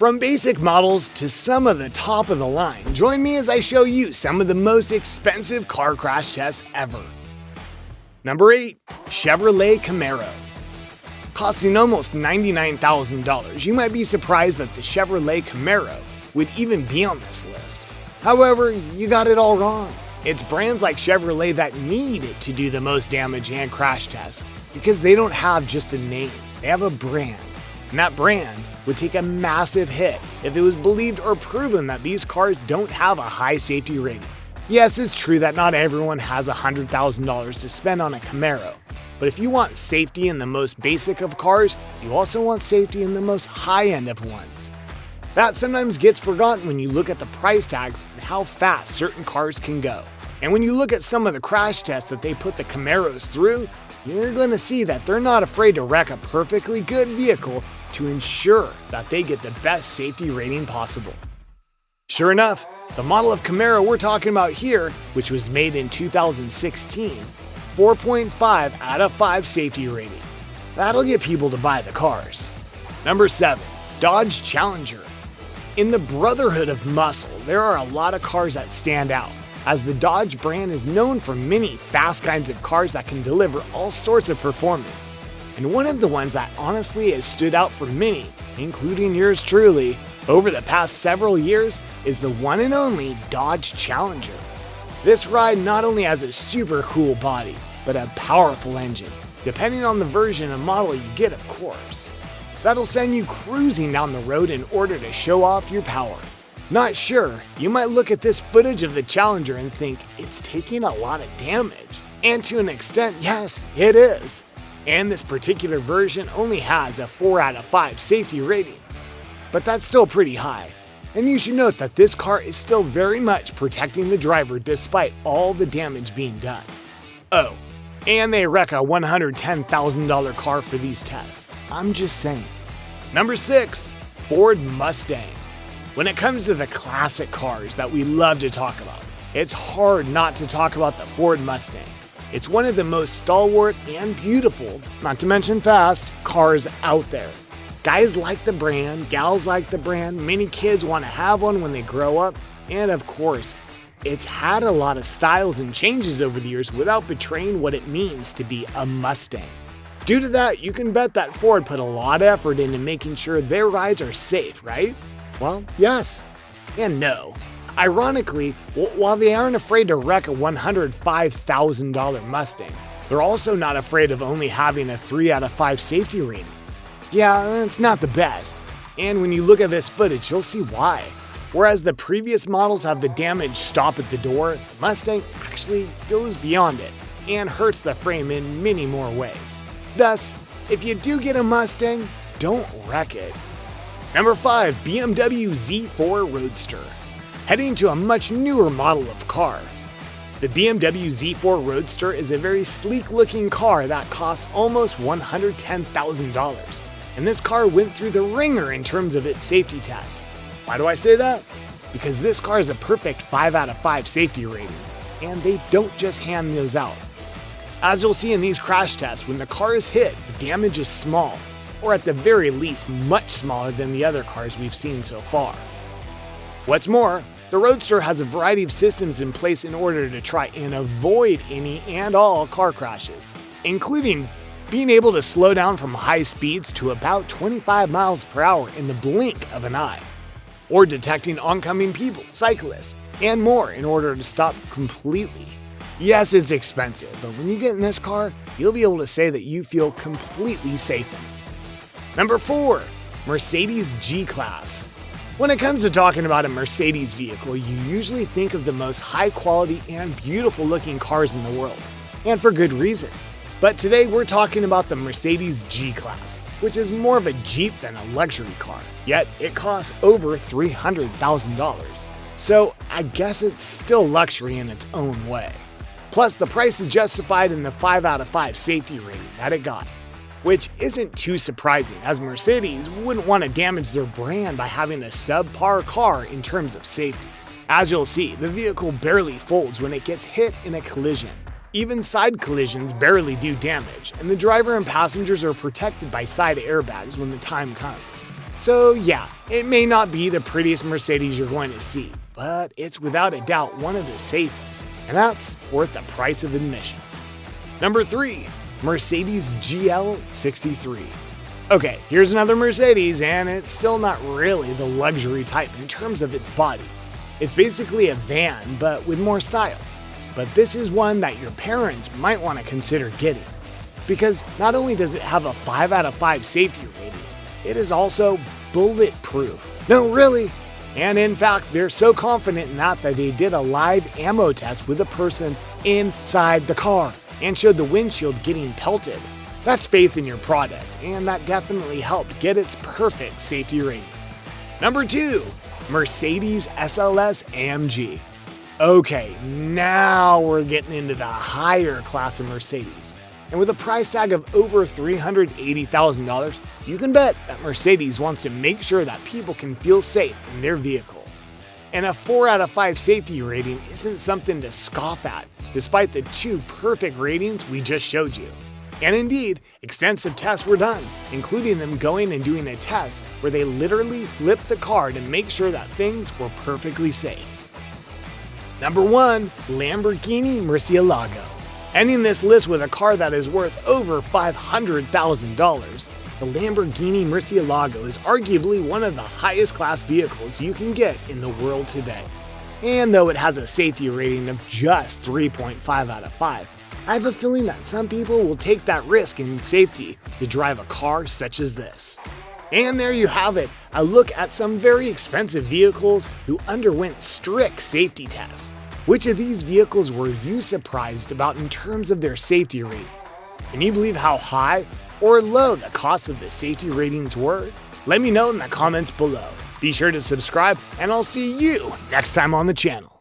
From basic models to some of the top of the line, join me as I show you some of the most expensive car crash tests ever. Number 8. Chevrolet Camaro. Costing almost $99,000, you might be surprised that the Chevrolet Camaro would even be on this list. However, you got it all wrong. It's brands like Chevrolet that need it to do the most damage and crash tests because they don't have just a name, they have a brand. And that brand would take a massive hit if it was believed or proven that these cars don't have a high safety rating. Yes, it's true that not everyone has $100,000 to spend on a Camaro, but if you want safety in the most basic of cars, you also want safety in the most high-end of ones. That sometimes gets forgotten when you look at the price tags and how fast certain cars can go. And when you look at some of the crash tests that they put the Camaros through, you're going to see that they're not afraid to wreck a perfectly good vehicle to ensure that they get the best safety rating possible. Sure enough, the model of Camaro we're talking about here, which was made in 2016, 4.5 out of 5 safety rating. That'll get people to buy the cars. Number 7. Dodge Challenger. In the brotherhood of muscle, there are a lot of cars that stand out, as the Dodge brand is known for many fast kinds of cars that can deliver all sorts of performance. And one of the ones that honestly has stood out for many, including yours truly, over the past several years is the one and only Dodge Challenger. This ride not only has a super cool body, but a powerful engine, depending on the version and model you get of course. That'll send you cruising down the road in order to show off your power. Not sure, you might look at this footage of the Challenger and think it's taking a lot of damage. And to an extent, yes, it is. And this particular version only has a 4 out of 5 safety rating. But that's still pretty high. And you should note that this car is still very much protecting the driver despite all the damage being done. Oh, and they wreck a $110,000 car for these tests. I'm just saying. Number 6. Ford Mustang. When it comes to the classic cars that we love to talk about, it's hard not to talk about the Ford Mustang. It's one of the most stalwart and beautiful, not to mention fast, cars out there. Guys like the brand, gals like the brand, many kids want to have one when they grow up, and of course, it's had a lot of styles and changes over the years without betraying what it means to be a Mustang. Due to that, you can bet that Ford put a lot of effort into making sure their rides are safe, right? Well, yes and no. Ironically, while they aren't afraid to wreck a $105,000 Mustang, they're also not afraid of only having a 3 out of 5 safety rating. Yeah, it's not the best, and when you look at this footage, you'll see why. Whereas the previous models have the damage stop at the door, the Mustang actually goes beyond it and hurts the frame in many more ways. Thus, if you do get a Mustang, don't wreck it. Number 5. BMW Z4 Roadster. Heading to a much newer model of car. The BMW Z4 Roadster is a very sleek-looking car that costs almost $110,000. And this car went through the ringer in terms of its safety tests. Why do I say that? Because this car is a perfect 5 out of 5 safety rating, and they don't just hand those out. As you'll see in these crash tests, when the car is hit, the damage is small, or at the very least much smaller than the other cars we've seen so far. What's more, the Roadster has a variety of systems in place in order to try and avoid any and all car crashes, including being able to slow down from high speeds to about 25 miles per hour in the blink of an eye, or detecting oncoming people, cyclists, and more in order to stop completely. Yes, it's expensive, but when you get in this car, you'll be able to say that you feel completely safe in it. Number 4. Mercedes G-Class. When it comes to talking about a Mercedes vehicle, you usually think of the most high quality and beautiful looking cars in the world, and for good reason. But today we're talking about the Mercedes G-Class, which is more of a Jeep than a luxury car, yet it costs over $300,000. So I guess it's still luxury in its own way. Plus the price is justified in the 5 out of 5 safety rating that it got. Which isn't too surprising, as Mercedes wouldn't want to damage their brand by having a subpar car in terms of safety. As you'll see, the vehicle barely folds when it gets hit in a collision. Even side collisions barely do damage, and the driver and passengers are protected by side airbags when the time comes. So yeah, it may not be the prettiest Mercedes you're going to see, but it's without a doubt one of the safest, and that's worth the price of admission. Number 3. Mercedes GL 63. Okay, here's another Mercedes, and it's still not really the luxury type in terms of its body. It's basically a van, but with more style. But this is one that your parents might want to consider getting, because not only does it have a 5 out of 5 safety rating, it is also bulletproof. No, really. And in fact, they're so confident in that they did a live ammo test with a person inside the car and showed the windshield getting pelted. That's faith in your product, and that definitely helped get its perfect safety rating. Number 2. Mercedes SLS AMG. Okay, now we're getting into the higher class of Mercedes. And with a price tag of over $380,000, you can bet that Mercedes wants to make sure that people can feel safe in their vehicle. And a 4 out of 5 safety rating isn't something to scoff at, despite the 2 perfect ratings we just showed you. And indeed, extensive tests were done, including them going and doing a test where they literally flipped the car to make sure that things were perfectly safe. Number 1. Lamborghini Murcielago. Ending this list with a car that is worth over $500,000, the Lamborghini Murcielago is arguably one of the highest class vehicles you can get in the world today. And though it has a safety rating of just 3.5 out of 5, I have a feeling that some people will take that risk in safety to drive a car such as this. And there you have it, a look at some very expensive vehicles who underwent strict safety tests. Which of these vehicles were you surprised about in terms of their safety rating? Can you believe how high or low the cost of the safety ratings were? Let me know in the comments below. Be sure to subscribe, and I'll see you next time on the channel.